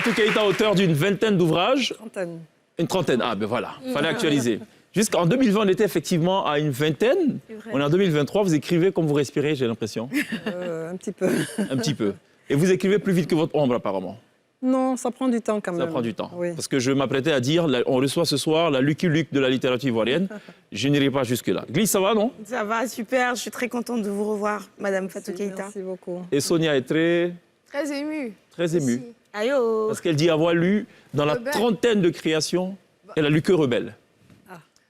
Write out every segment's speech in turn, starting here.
Fatou Keïta, auteur d'une vingtaine d'ouvrages. Trentaine. Une trentaine, ah ben voilà, fallait actualiser. Jusqu'en 2020, on était effectivement à une vingtaine. On est en 2023, vous écrivez comme vous respirez, j'ai l'impression. Un petit peu. Un petit peu. Et vous écrivez plus vite que votre ombre, apparemment. Non, ça prend du temps quand même. Ça prend du temps. Oui. Parce que je m'apprêtais à dire, on reçoit ce soir la Lucky Luke de la littérature ivoirienne. Je n'irai pas jusque-là. Glisse, ça va, non? Ça va, super. Je suis très contente de vous revoir, Madame Fatou Keïta. Merci beaucoup. Et Sonia est très Très émue. aussi. Aïe oh. Parce qu'elle dit avoir lu, dans la Rebelle. trentaine de créations, elle a lu que Rebelle.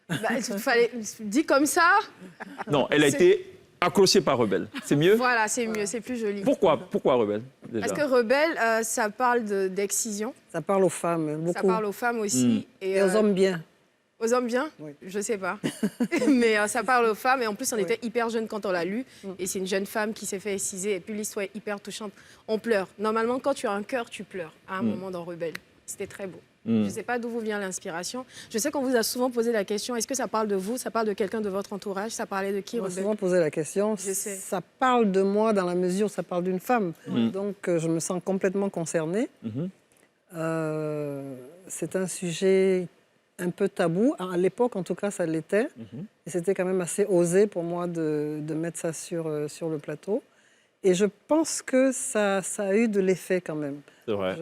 Bah, il fallait dit comme ça. Non, elle a été accrochée par Rebelle. C'est mieux? Voilà, c'est mieux, c'est plus joli. Pourquoi Rebelle, déjà? Parce que Rebelle, ça parle d'excision. Ça parle aux femmes, beaucoup. Ça parle aux femmes aussi. Et aux hommes bien. Aux hommes bien? Oui. Je sais pas. Mais ça parle aux femmes. Et en plus, on était hyper jeunes quand on l'a lu. Et c'est une jeune femme qui s'est fait exciser. Et puis l'histoire est hyper touchante. On pleure. Normalement, quand tu as un cœur, tu pleures à un moment dans Rebelle. C'était très beau. Je ne sais pas d'où vous vient l'inspiration. Je sais qu'on vous a souvent posé la question, est-ce que ça parle de vous? Ça parle de quelqu'un de votre entourage? Ça parlait de qui, On m'a Rebelle? souvent posé la question. Je sais. Ça parle de moi dans la mesure où ça parle d'une femme. Donc, je me sens complètement concernée. C'est un sujet un peu tabou. À l'époque, en tout cas, ça l'était. Et c'était quand même assez osé pour moi de mettre ça sur le plateau. Et je pense que ça a eu de l'effet quand même. C'est vrai.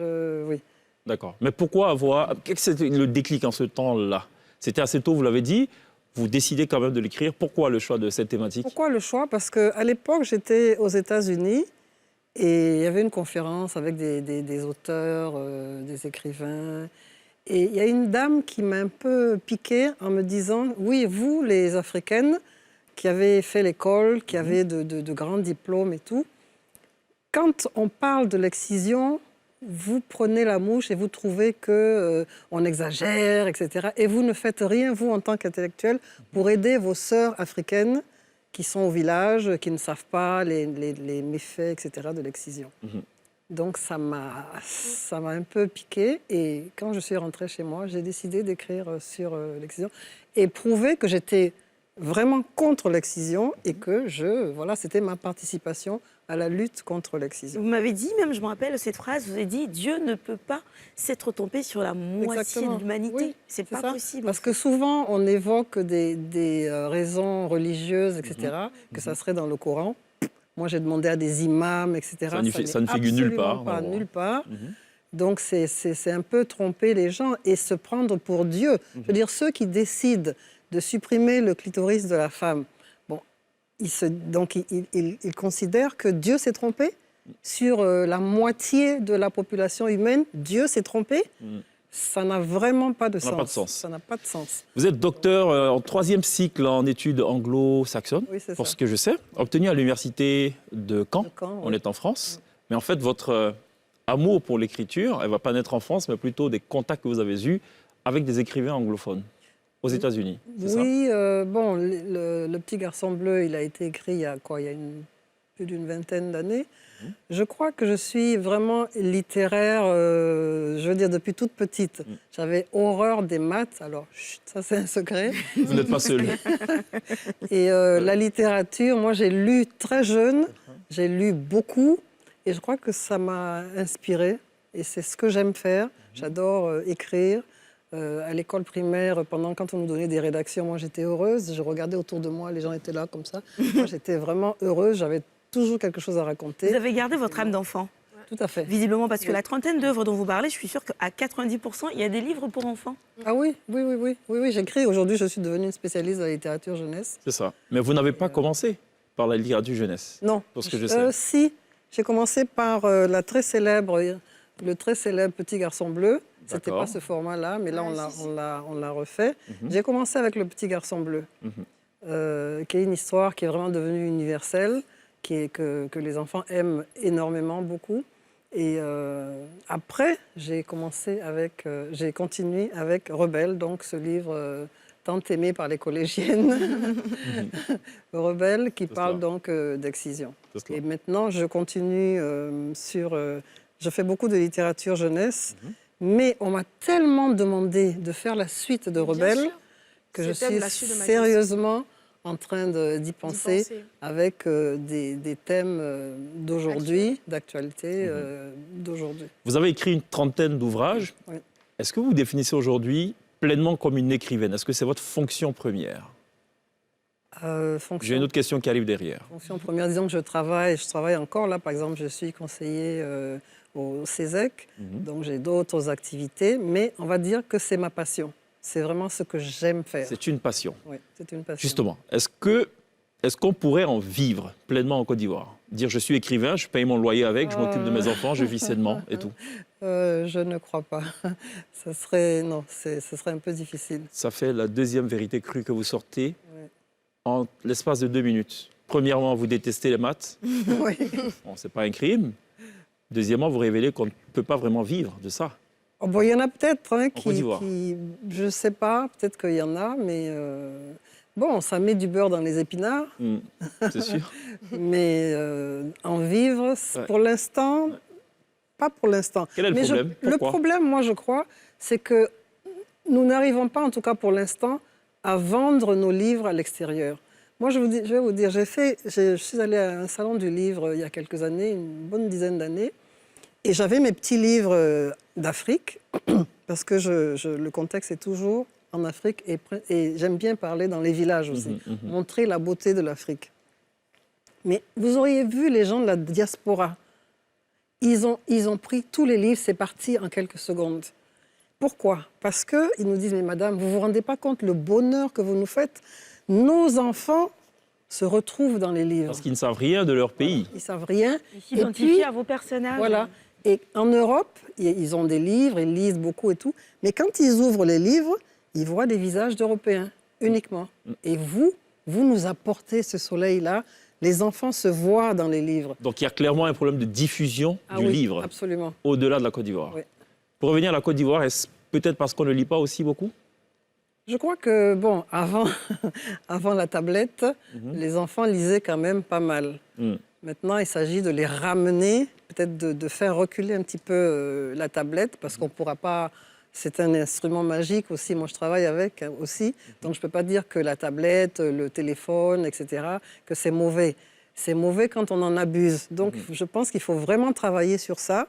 Oui. D'accord. Mais pourquoi avoir... Quel c'était le déclic en ce temps-là? C'était assez tôt, vous l'avez dit. Vous décidez quand même de l'écrire. Pourquoi le choix de cette thématique? Pourquoi le choix? Parce qu'à l'époque, j'étais aux États-Unis et il y avait une conférence avec des auteurs, des écrivains. Et il y a une dame qui m'a un peu piquée en me disant « Oui, vous, les Africaines, qui avez fait l'école, qui avez de grands diplômes et tout, quand on parle de l'excision, vous prenez la mouche et vous trouvez qu'on exagère, etc. Et vous ne faites rien, vous, en tant qu'intellectuel, pour aider vos sœurs africaines qui sont au village, qui ne savent pas les méfaits, etc. de l'excision. Donc, ça m'a un peu piqué. Et quand je suis rentrée chez moi, j'ai décidé d'écrire sur l'excision et prouver que j'étais vraiment contre l'excision et que voilà, c'était ma participation à la lutte contre l'excision. Vous m'avez dit, même, je me rappelle cette phrase, vous avez dit, Dieu ne peut pas s'être trompé sur la moitié Exactement. de l'humanité. Oui, c'est pas ça. possible. Parce que souvent, on évoque des raisons religieuses, etc., que ça serait dans le Coran. Moi, j'ai demandé à des imams, etc. Ça ne figure nulle part. Pas, nulle part. Donc, c'est un peu tromper les gens et se prendre pour Dieu. Je veux dire, ceux qui décident de supprimer le clitoris de la femme, bon, ils considèrent que Dieu s'est trompé sur la moitié de la population humaine. Dieu s'est trompé. Ça n'a vraiment pas de sens. Ça n'a pas de sens. Vous êtes docteur en 3e cycle en études anglo-saxonnes, Oui, c'est pour ça. ce que je sais, obtenu à l'université de Caen. On Oui. est en France. Mais en fait, votre amour pour l'écriture, elle ne va pas naître en France, mais plutôt des contacts que vous avez eus avec des écrivains anglophones aux États-Unis. C'est ça? Oui, bon, le Petit garçon bleu, il a été écrit il y a plus d'une vingtaine d'années. Je crois que je suis vraiment littéraire, je veux dire, depuis toute petite. J'avais horreur des maths, alors chut, ça c'est un secret. Vous n'êtes pas seul. Et la littérature, moi j'ai lu très jeune, j'ai lu beaucoup, et je crois que ça m'a inspirée. Et c'est ce que j'aime faire. J'adore écrire. À l'école primaire, quand on nous donnait des rédactions, moi j'étais heureuse. Je regardais autour de moi, les gens étaient là comme ça. Moi j'étais vraiment heureuse, j'avais toujours quelque chose à raconter. Vous avez gardé votre âme d'enfant, Tout à fait. visiblement, parce que la trentaine d'œuvres dont vous parlez, je suis sûre qu'à 90%, il y a des livres pour enfants. Ah oui, j'écris. Aujourd'hui, je suis devenue une spécialiste de la littérature jeunesse. C'est ça. Mais vous n'avez pas commencé par la littérature jeunesse. Non. Pour ce que je sais. Si, j'ai commencé par le très célèbre Petit garçon bleu. C'était D'accord. pas ce format-là, mais là, on l'a refait. J'ai commencé avec le Petit garçon bleu, qui est une histoire qui est vraiment devenue universelle, que les enfants aiment énormément, beaucoup. Et après, j'ai continué avec Rebelle, donc ce livre tant aimé par les collégiennes, Rebelle, qui parle donc d'excision. Et maintenant, je continue je fais beaucoup de littérature jeunesse, mais on m'a tellement demandé de faire la suite de Rebelle que je suis sérieusement en train d'y penser avec des thèmes d'aujourd'hui, d'actualité d'aujourd'hui. Vous avez écrit une trentaine d'ouvrages. Oui. Est-ce que vous vous définissez aujourd'hui pleinement comme une écrivaine? Est-ce que c'est votre fonction première? J'ai une autre question qui arrive derrière. Fonction première, disons que je travaille encore là, par exemple, je suis conseiller au CESEC, donc j'ai d'autres activités, mais on va dire que c'est ma passion. C'est vraiment ce que j'aime faire. C'est une passion. Oui, c'est une passion. Justement, est-ce qu'on pourrait en vivre pleinement en Côte d'Ivoire? Dire je suis écrivain, je paye mon loyer avec, je m'occupe de mes enfants, je vis sainement et tout. Je ne crois pas. Ce serait un peu difficile. Ça fait la deuxième vérité crue que vous sortez Ouais. en l'espace de 2 minutes. Premièrement, vous détestez les maths. Oui. Bon, c'est pas un crime. Deuxièmement, vous révélez qu'on ne peut pas vraiment vivre de ça. Oh, bon, il y en a peut-être Côte d'Ivoire. je ne sais pas, peut-être qu'il y en a, mais bon, ça met du beurre dans les épinards. C'est sûr. Mais en vivre, pour l'instant, pas pour l'instant. Quel est le Mais problème? le Pourquoi? problème, moi, je crois, c'est que nous n'arrivons pas, en tout cas pour l'instant, à vendre nos livres à l'extérieur. Moi, je vais vous dire, je suis allée à un salon du livre il y a quelques années, une bonne dizaine d'années, et j'avais mes petits livres d'Afrique, parce que le contexte est toujours en Afrique, et j'aime bien parler dans les villages aussi, montrer la beauté de l'Afrique. Mais vous auriez vu les gens de la diaspora, ils ont pris tous les livres, c'est parti en quelques secondes. Pourquoi? Parce qu'ils nous disent, mais madame, vous ne vous rendez pas compte le bonheur que vous nous faites? Nos enfants se retrouvent dans les livres. Parce qu'ils ne savent rien de leur pays. Voilà. Ils ne savent rien. Ils s'identifient à vos personnages. Voilà. Et en Europe, ils ont des livres, ils lisent beaucoup et tout. Mais quand ils ouvrent les livres, ils voient des visages d'Européens, uniquement. Et vous nous apportez ce soleil-là. Les enfants se voient dans les livres. Donc il y a clairement un problème de diffusion du livre. Absolument. Au-delà de la Côte d'Ivoire. Oui. Pour revenir à la Côte d'Ivoire, est-ce peut-être parce qu'on ne lit pas aussi beaucoup? Je crois que, bon, avant la tablette, les enfants lisaient quand même pas mal. Maintenant, il s'agit de les ramener, peut-être de faire reculer un petit peu la tablette, parce qu'on ne pourra pas... C'est un instrument magique aussi, moi je travaille avec aussi, donc je ne peux pas dire que la tablette, le téléphone, etc., que c'est mauvais. C'est mauvais quand on en abuse. Donc je pense qu'il faut vraiment travailler sur ça.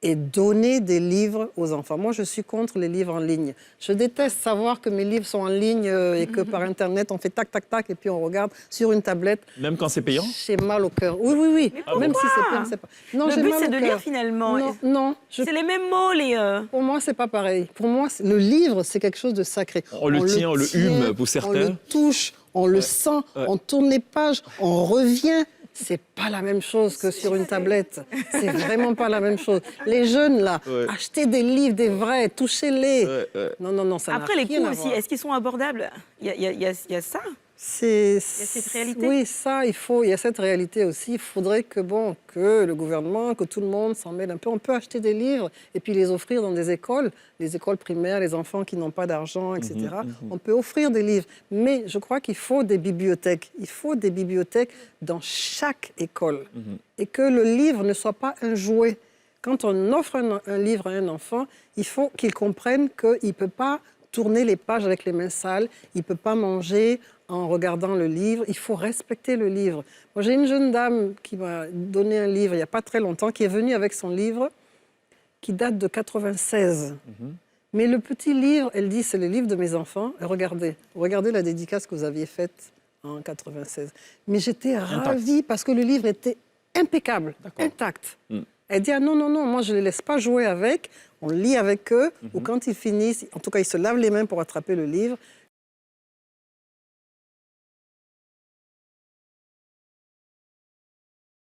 Et donner des livres aux enfants. Moi, je suis contre les livres en ligne. Je déteste savoir que mes livres sont en ligne et que par Internet, on fait tac, tac, tac, et puis on regarde sur une tablette. Même quand c'est payant? J'ai mal au cœur. Oui, oui, oui. Même si c'est payant, c'est pas... Non, le j'ai but, mal c'est au de cœur. lire finalement. Non. C'est les mêmes mots, Pour moi, c'est pas pareil. Pour moi, le livre, c'est quelque chose de sacré. On le tient, on le hume pour certains. On le touche, on le sent, on tourne les pages, on revient. C'est pas la même chose que sur une tablette. C'est vraiment pas la même chose. Les jeunes, là, achetez des livres, des vrais, touchez-les. Non, ça n'a Après, les rien coûts à aussi, voir. est-ce qu'ils sont abordables? Il y a ça. Il y a cette réalité. Oui, ça, il y a cette réalité aussi. Il faudrait que le gouvernement, que tout le monde s'en mêle un peu. On peut acheter des livres et puis les offrir dans des écoles, les écoles primaires, les enfants qui n'ont pas d'argent, etc. On peut offrir des livres. Mais je crois qu'il faut des bibliothèques. Il faut des bibliothèques dans chaque école. Et que le livre ne soit pas un jouet. Quand on offre un livre à un enfant, il faut qu'il comprenne qu'il ne peut pas tourner les pages avec les mains sales, il ne peut pas manger en regardant le livre, il faut respecter le livre. Moi, j'ai une jeune dame qui m'a donné un livre il n'y a pas très longtemps, qui est venue avec son livre, qui date de 96. Mais le petit livre, elle dit, c'est le livre de mes enfants. Et regardez la dédicace que vous aviez faite en 96. Mais j'étais ravie parce que le livre était impeccable, intact. Elle dit, ah non, moi je ne les laisse pas jouer avec, on lit avec eux, ou quand ils finissent, en tout cas ils se lavent les mains pour attraper le livre.